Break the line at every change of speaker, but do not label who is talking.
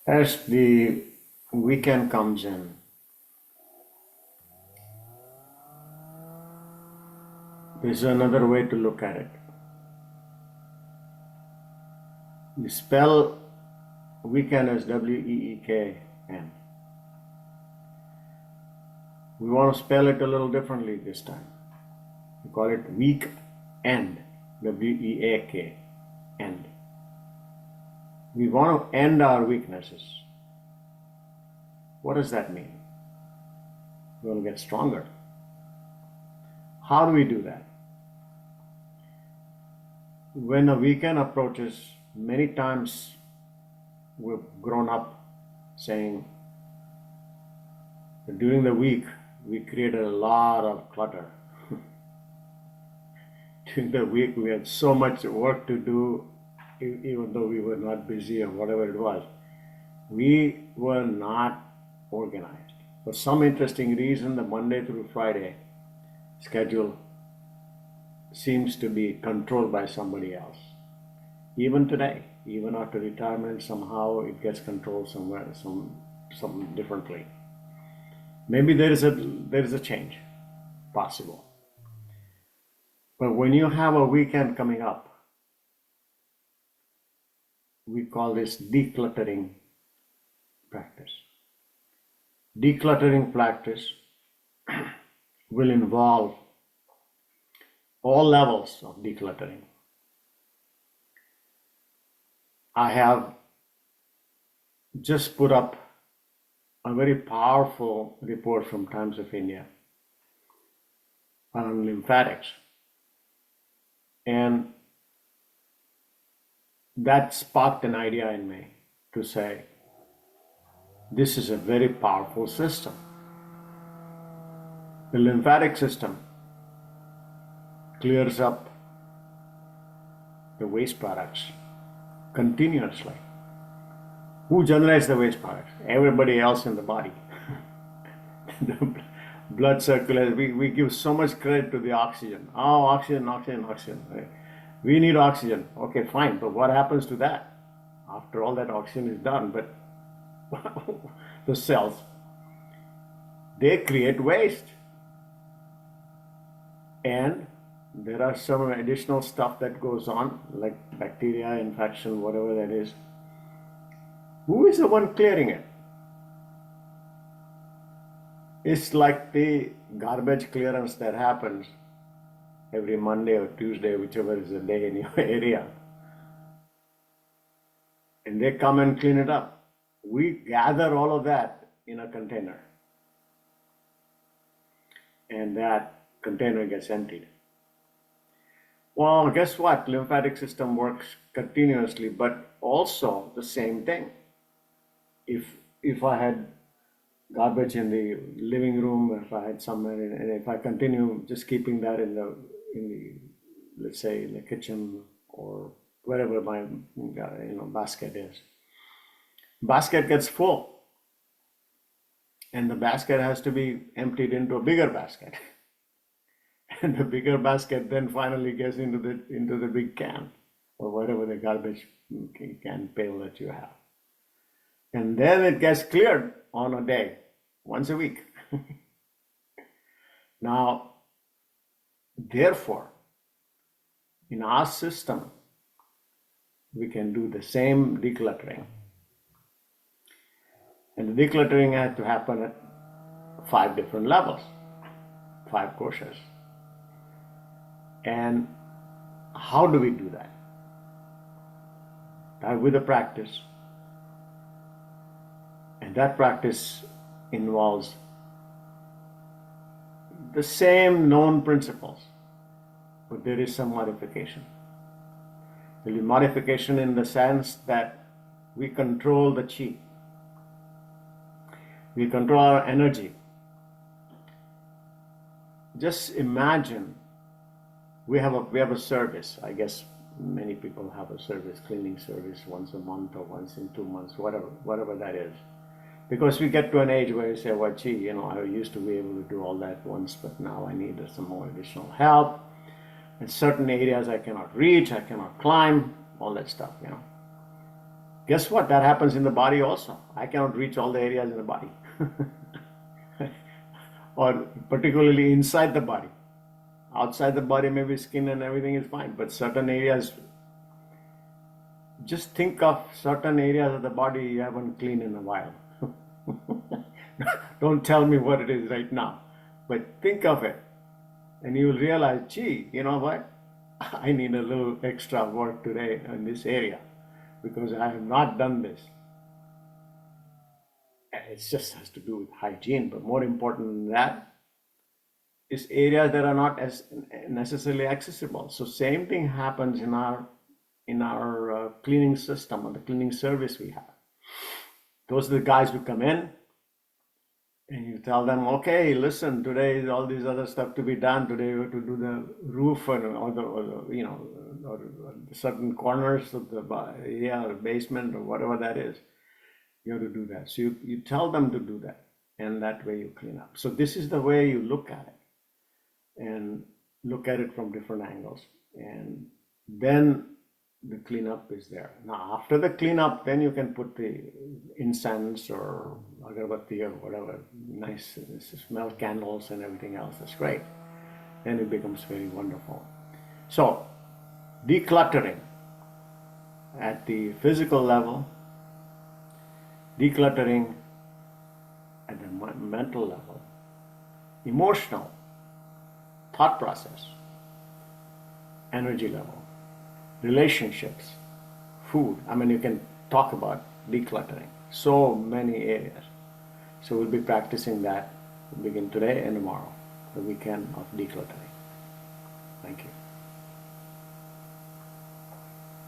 As the weekend comes in, there's another way to look at it. You spell weekend as W-E-E-K-N. We want to spell it a little differently this time. We call it week end, W-E-A-K, end. We want to end our weaknesses. What does that mean? We want to get stronger. How do we do that? When a weekend approaches, many times we've grown up saying that during the week we created a lot of clutter. During the week we had so much work to do, even though we were not busy or whatever it was. We were not organized. For some interesting reason, the Monday through Friday schedule seems to be controlled by somebody else. Even today, even after retirement, somehow it gets controlled somewhere, some differently. Maybe there is a change possible. But when you have a weekend coming up, we call this decluttering practice. Decluttering practice will involve all levels of decluttering. I have just put up a very powerful report from Times of India on lymphatics. And that sparked an idea in me to say, this is a very powerful system. The lymphatic system clears up the waste products continuously. Who generates the waste products? Everybody else in the body. The blood circulation, we give so much credit to the oxygen. Oh, oxygen. Right? We need oxygen. Okay, fine, but what happens to that? After all that oxygen is done, but the cells, they create waste. And there are some additional stuff that goes on, like bacteria, infection, whatever that is. Who is the one clearing it? It's like the garbage clearance that happens every Monday or Tuesday, whichever is the day in your area. And they come and clean it up. We gather all of that in a container. And that container gets emptied. Well, guess what? Lymphatic system works continuously, but also the same thing. If I had garbage in the living room, if I had somewhere, and if I continue just keeping that in the let's say in the kitchen or wherever my basket is, basket gets full, and the basket has to be emptied into a bigger basket. And the bigger basket then finally gets into the big can or whatever the garbage can pail that you have. And then it gets cleared on a day, once a week. Now, therefore, in our system, we can do the same decluttering. And the decluttering had to happen at 5 different levels, 5 koshas. And how do we do that? That with a practice. And that practice involves the same known principles, but there is some modification. There is modification in the sense that we control the chi. We control our energy. Just imagine we have a service. I guess many people have a service, cleaning service once a month or once in 2 months, whatever that is. Because we get to an age where you say, well, gee, I used to be able to do all that once, but now I need some more additional help. In certain areas I cannot reach, I cannot climb, all that stuff, Guess what? That happens in the body also. I cannot reach all the areas in the body, or particularly inside the body. Outside the body, maybe skin and everything is fine, but certain areas, just think of certain areas of the body you haven't cleaned in a while. Don't tell me what it is right now, but think of it, and you will realize, gee, you know what? I need a little extra work today in this area because I have not done this. It just has to do with hygiene, but more important than that is areas that are not as necessarily accessible. So same thing happens in our cleaning system or the cleaning service we have. Those are the guys who come in and you tell them, okay, listen, today is all these other stuff to be done. Today we have to do the roof or certain corners of the or basement or whatever that is. You have to do that. So you tell them to do that, and that way you clean up. So this is the way you look at it, and look at it from different angles, and then the cleanup is there. Now, after the cleanup, then you can put the incense or agarbatti or whatever, nice smell candles and everything else. That's great. Then it becomes very wonderful. So, decluttering at the physical level, decluttering at the mental level, emotional, thought process, energy level, relationships, food. I mean, you can talk about decluttering. So many areas. So we'll be practicing that. We'll begin today and tomorrow, the weekend of decluttering. Thank you.